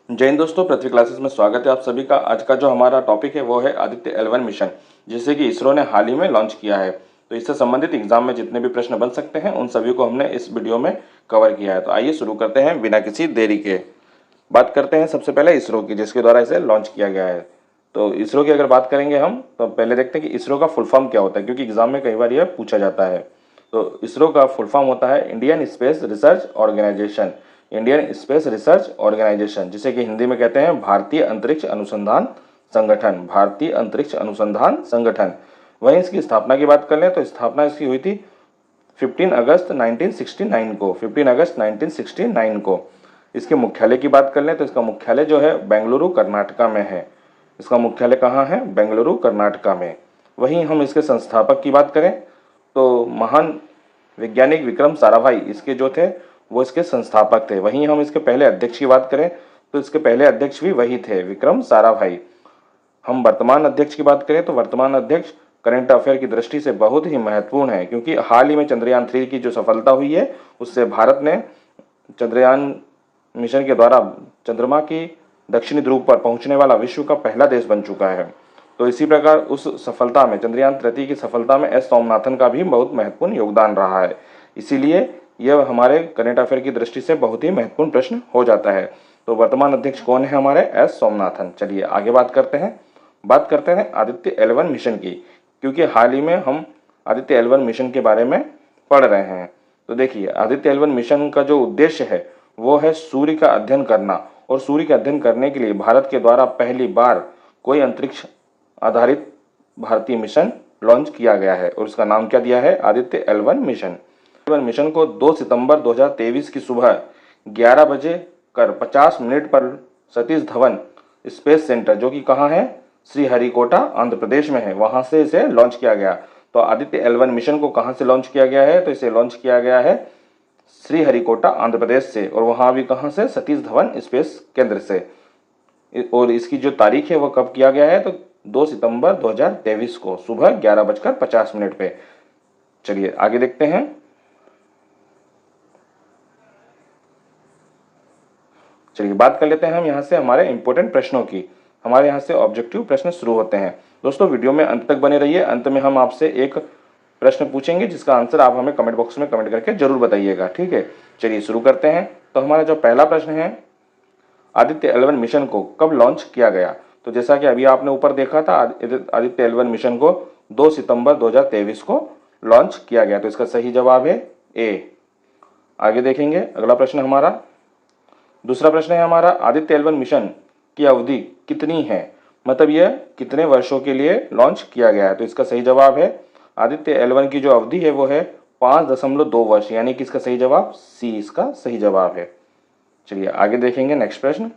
जय हिंद दोस्तों, पृथ्वी क्लासेस में स्वागत है आप सभी का। आज का जो हमारा टॉपिक है वो है आदित्य L1 मिशन, जिसे कि इसरो ने हाल ही में लॉन्च किया है। तो इससे संबंधित एग्जाम में जितने भी प्रश्न बन सकते हैं उन सभी को हमने इस वीडियो में कवर किया है। तो आइए शुरू करते हैं बिना किसी देरी के। बात करते हैं सबसे पहले इसरो की, जिसके द्वारा इसे लॉन्च किया गया है। तो इसरो की अगर बात करेंगे हम, तो पहले देखते हैं कि इसरो का फुल फॉर्म क्या होता है, क्योंकि एग्जाम में कई बार यह पूछा जाता है। तो इसरो का फुल फॉर्म होता है Indian Space Research Organisation. Indian Space Research Organisation, जिसे कि हिंदी में कहते हैं भारतीय अंतरिक्ष अनुसंधान संगठन। भारतीय अंतरिक्ष अनुसंधान संगठन। वहीं इसकी स्थापना की बात कर लें तो स्थापना इसकी हुई थी 15 अगस्त 1969 को। 15 अगस्त 1969 को। इसके मुख्यालय की बात कर लें तो इसका मुख्यालय जो है बेंगलुरु कर्नाटका में है। इसका मुख्यालय कहाँ है? बेंगलुरु कर्नाटका में। वहीं हम इसके संस्थापक की बात करें तो महान वैज्ञानिक विक्रम साराभाई इसके जो थे वो इसके संस्थापक थे। वहीं हम इसके पहले अध्यक्ष की बात करें तो इसके पहले अध्यक्ष भी वही थे, विक्रम साराभाई। हम वर्तमान अध्यक्ष की बात करें तो वर्तमान अध्यक्ष करंट अफेयर की दृष्टि से बहुत ही महत्वपूर्ण है, क्योंकि हाल ही में चंद्रयान 3 की जो सफलता हुई है उससे भारत ने चंद्रयान मिशन के द्वारा चंद्रमा की दक्षिणी ध्रुव पर पहुंचने वाला विश्व का पहला देश बन चुका है। तो इसी प्रकार उस सफलता में, चंद्रयान 3 की सफलता में एस सोमनाथन का भी बहुत महत्वपूर्ण योगदान रहा है। इसीलिए यह हमारे करंट अफेयर की दृष्टि से बहुत ही महत्वपूर्ण प्रश्न हो जाता है। तो वर्तमान अध्यक्ष कौन है हमारे? एस सोमनाथन। चलिए आगे बात करते हैं आदित्य L1 मिशन की, क्योंकि हाल ही में हम आदित्य L1 मिशन के बारे में पढ़ रहे हैं। तो देखिए, आदित्य L1 मिशन का जो उद्देश्य है वो है सूर्य का अध्ययन करना, और सूर्य का अध्ययन करने के लिए भारत के द्वारा पहली बार कोई अंतरिक्ष आधारित भारतीय मिशन लॉन्च किया गया है, और उसका नाम क्या दिया है? Aditya L1 mission. L1 mission को 2 सितंबर 2023 की सुबह 11 बजे कर 50 मिनट पर सतीश धवन स्पेस सेंटर, जो कि कहाँ है? श्रीहरिकोटा आंध्र प्रदेश में है, वहां से इसे लॉन्च किया गया। तो आदित्य L1 मिशन को कहां से लॉन्च किया गया है? तो इसे लॉन्च किया गया है श्रीहरिकोटा आंध्र प्रदेश से, और वहां भी कहां से? सतीश धवन स्पेस केंद्र से। और इसकी जो तारीख है वो कब किया गया है? तो 2 सितंबर 2023 को सुबह 11:50 पे। चलिए आगे देखते हैं। चलिए बात कर लेते हैं हम यहाँ से हमारे इंपॉर्टेंट प्रश्नों की। हमारे यहाँ से ऑब्जेक्टिव प्रश्न शुरू होते हैं। दोस्तों वीडियो में अंत तक बने रहिए। अंत में हम आपसे एक प्रश्न पूछेंगे जिसका आंसर आप हमें कमेंट बॉक्स में कमेंट करके जरूर बताइएगा, ठीक है। चलिए शुरू करते हैं। तो हमारा जो पहला प्रश्न है, आदित्य L1 मिशन को कब लॉन्च किया गया? तो जैसा कि अभी आपने ऊपर देखा था, आदित्य L1 मिशन को 2 सितंबर 2023 को लॉन्च किया गया। तो इसका सही जवाब है ए। आगे देखेंगे अगला प्रश्न हमारा। दूसरा प्रश्न है हमारा, आदित्य L1 मिशन की अवधि कितनी है? मतलब यह कितने वर्षों के लिए लॉन्च किया गया है? तो इसका सही जवाब है, आदित्य L1 की जो अवधि है वो है 5.2 वर्ष, यानी कि इसका सही जवाब सी इसका सही जवाब है। चलिए आगे देखेंगे नेक्स्ट प्रश्न।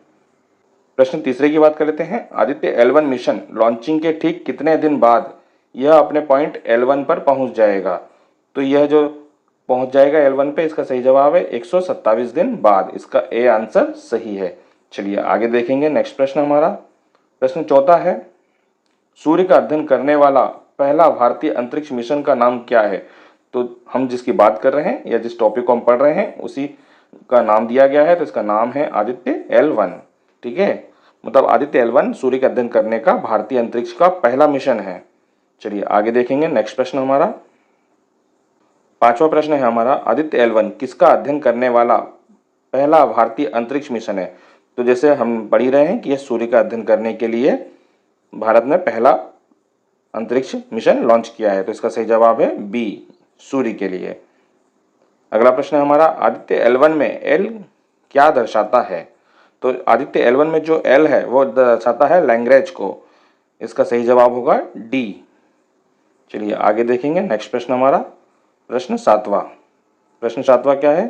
प्रश्न तीसरे की बात कर लेते हैं। आदित्य L1 मिशन लॉन्चिंग के ठीक कितने दिन बाद यह अपने पॉइंट L1 पर पहुंच जाएगा? तो यह जो पहुंच जाएगा L1 पे, इसका सही जवाब है 127 दिन बाद। इसका ए आंसर सही है। चलिए आगे देखेंगे नेक्स्ट प्रश्न हमारा। प्रश्न चौथा है, सूर्य का अध्ययन करने वाला पहला भारतीय अंतरिक्ष मिशन का नाम क्या है? तो हम जिसकी बात कर रहे हैं या जिस टॉपिक को हम पढ़ रहे हैं उसी का नाम दिया गया है। तो इसका नाम है आदित्य L1, ठीक है। मतलब आदित्य L1 सूर्य का अध्ययन करने का भारतीय अंतरिक्ष का पहला मिशन है। चलिए आगे देखेंगे नेक्स्ट प्रश्न हमारा। पांचवा प्रश्न है हमारा, आदित्य L1 किसका अध्ययन करने वाला पहला भारतीय अंतरिक्ष मिशन है? तो जैसे हम पढ़ ही रहे हैं कि यह सूर्य का अध्ययन करने के लिए भारत ने पहला अंतरिक्ष मिशन लॉन्च किया है। तो इसका सही जवाब है बी, सूर्य के लिए। अगला प्रश्न है हमारा, आदित्य L1 में एल क्या दर्शाता है? तो आदित्य L1 में जो एल है वो दर्शाता है लैग्रेंज को। इसका सही जवाब होगा डी। चलिए आगे देखेंगे नेक्स्ट प्रश्न हमारा। प्रश्न सातवां क्या है?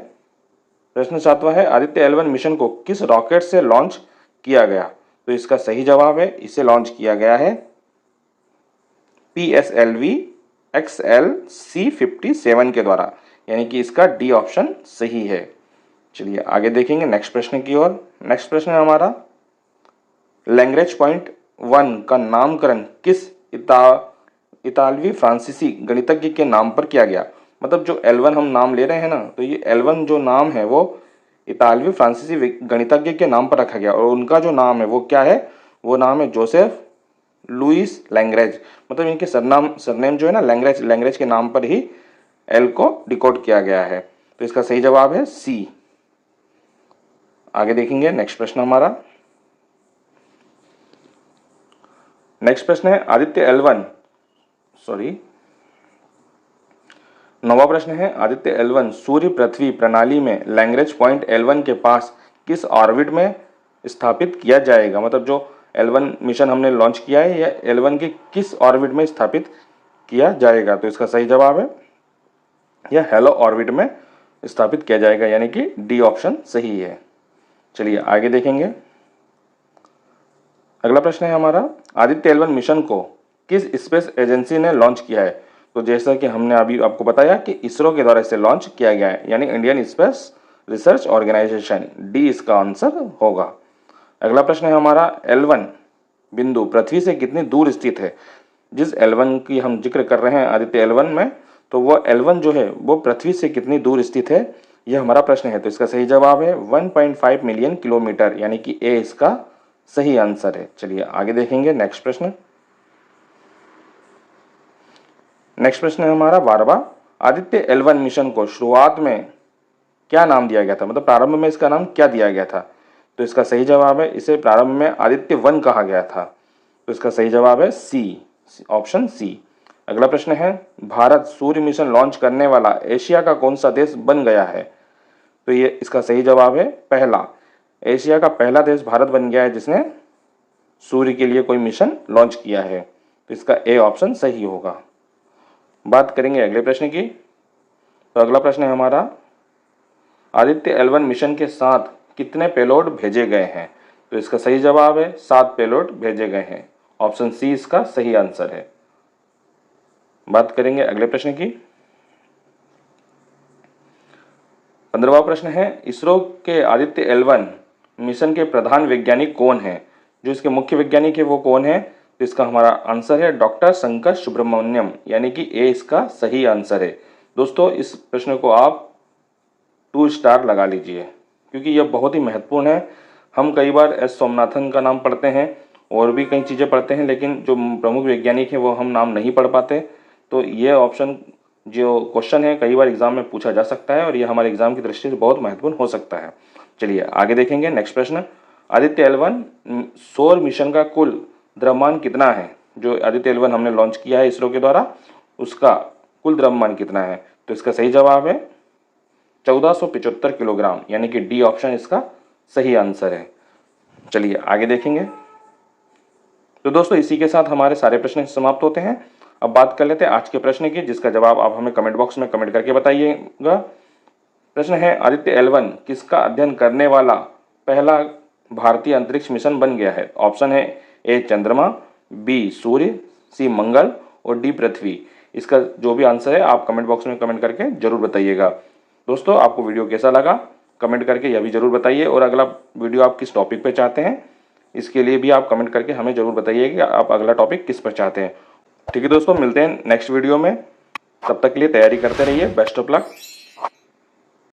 प्रश्न सातवां है, आदित्य L1 मिशन को किस रॉकेट से लॉन्च किया गया? तो इसका सही जवाब है, इसे लॉन्च किया गया है PSLV XLC-57 के द्वारा, यानी कि इसका डी ऑप्शन सही है। चलिए आगे देखेंगे नेक्स्ट प्रश्न की ओर। नेक्स्ट प्रश्न है हमारा, लैग्रेंज पॉइंट 1 का नामकरण किस इतालवी फ्रांसीसी गणितज्ञ के नाम पर किया गया? मतलब जो L1 हम नाम ले रहे हैं ना, तो ये L1 जो नाम है वो इतालवी फ्रांसीसी गणितज्ञ के नाम पर रखा गया और उनका जो नाम है वो क्या है, वो नाम है जोसेफ लुइस लैंग्रेज। मतलब इनके सरनेम जो है ना लैंग्रेज के नाम पर ही एल को डिकोड किया गया है। तो इसका सही जवाब है सी। आगे देखेंगे नेक्स्ट प्रश्न हमारा। नेक्स्ट प्रश्न है आदित्य L1 नौवां प्रश्न है आदित्य L1 सूर्य पृथ्वी प्रणाली में लैंग्रेज पॉइंट L1 के पास किस ऑर्बिट में स्थापित किया जाएगा। मतलब जो L1 मिशन हमने लॉन्च किया है या L1 के किस ऑर्बिट में स्थापित किया जाएगा। तो इसका सही जवाब है यह हेलो ऑर्बिट में स्थापित किया जाएगा, यानी कि डी ऑप्शन सही है। चलिए आगे देखेंगे। अगला प्रश्न है हमारा आदित्य L1 मिशन को किस स्पेस एजेंसी ने लॉन्च किया है। तो जैसा कि हमने अभी आपको बताया कि इसरो के द्वारा इसे लॉन्च किया गया है, यानी Indian Space Research Organisation, D इसका आंसर होगा। अगला प्रश्न है हमारा L1 बिंदु पृथ्वी से कितनी दूर स्थित है। जिस L1 की हम जिक्र कर रहे हैं आदित्य L1 में, तो वह L1 जो है वो पृथ्वी से कितनी दूर स्थित है, यह हमारा प्रश्न है। तो इसका सही जवाब है 1.5 मिलियन किलोमीटर, यानी कि ए इसका सही आंसर है। चलिए आगे देखेंगे नेक्स्ट प्रश्न। नेक्स्ट प्रश्न है हमारा 12वां आदित्य L1 मिशन को शुरुआत में क्या नाम दिया गया था। मतलब प्रारंभ में इसका नाम क्या दिया गया था। तो इसका सही जवाब है इसे प्रारंभ में आदित्य 1 कहा गया था। तो इसका सही जवाब है सी, ऑप्शन सी। अगला प्रश्न है भारत सूर्य मिशन लॉन्च करने वाला एशिया का कौन सा देश बन गया है। तो ये इसका सही जवाब है पहला, एशिया का पहला देश भारत बन गया है जिसने सूर्य के लिए कोई मिशन लॉन्च किया है। तो इसका ए ऑप्शन सही होगा। बात करेंगे अगले प्रश्न की। तो अगला प्रश्न है हमारा आदित्य L1 मिशन के साथ कितने पेलोड भेजे गए हैं। तो इसका सही जवाब है 7 पेलोड भेजे गए हैं, ऑप्शन सी इसका सही आंसर है। बात करेंगे अगले प्रश्न की। 15वां प्रश्न है इसरो के आदित्य L1 मिशन के प्रधान वैज्ञानिक कौन है। जो इसके मुख्य वैज्ञानिक है वो कौन है। तो इसका हमारा आंसर है डॉक्टर शंकर सुब्रमण्यम, यानी कि ए इसका सही आंसर है। दोस्तों इस प्रश्न को आप 2 स्टार लगा लीजिए क्योंकि यह बहुत ही महत्वपूर्ण है। हम कई बार एस सोमनाथन का नाम पढ़ते हैं और भी कई चीज़ें पढ़ते हैं, लेकिन जो प्रमुख वैज्ञानिक है वो हम नाम नहीं पढ़ पाते। तो ये ऑप्शन जो क्वेश्चन है कई बार एग्जाम में पूछा जा सकता है और ये हमारे एग्जाम की दृष्टि से बहुत महत्वपूर्ण हो सकता है। चलिए आगे देखेंगे नेक्स्ट प्रश्न। आदित्य L1 सौर मिशन का कुल द्रव्यमान कितना है। जो आदित्य L1 हमने लॉन्च किया है इसरो के द्वारा, उसका कुल द्रव्यमान कितना है। तो इसका सही जवाब है 1475 किलोग्राम, यानी कि डी ऑप्शन इसका सही आंसर है। चलिए आगे देखेंगे। तो दोस्तों इसी के साथ हमारे सारे प्रश्न समाप्त होते हैं। अब बात कर लेते हैं आज के प्रश्न की, जिसका जवाब आप हमें कमेंट बॉक्स में कमेंट करके बताइएगा। प्रश्न है आदित्य L1 किसका अध्ययन करने वाला पहला भारतीय अंतरिक्ष मिशन बन गया है। ऑप्शन है ए चंद्रमा, बी सूर्य, सी मंगल और डी पृथ्वी। इसका जो भी आंसर है आप कमेंट बॉक्स में कमेंट करके जरूर बताइएगा। दोस्तों आपको वीडियो कैसा लगा कमेंट करके यह भी जरूर बताइए, और अगला वीडियो आप किस टॉपिक पे चाहते हैं इसके लिए भी आप कमेंट करके हमें जरूर बताइए कि आप अगला टॉपिक किस पर चाहते हैं। ठीक है दोस्तों, मिलते हैं नेक्स्ट वीडियो में। तब तक के लिए तैयारी करते रहिए। Best of luck.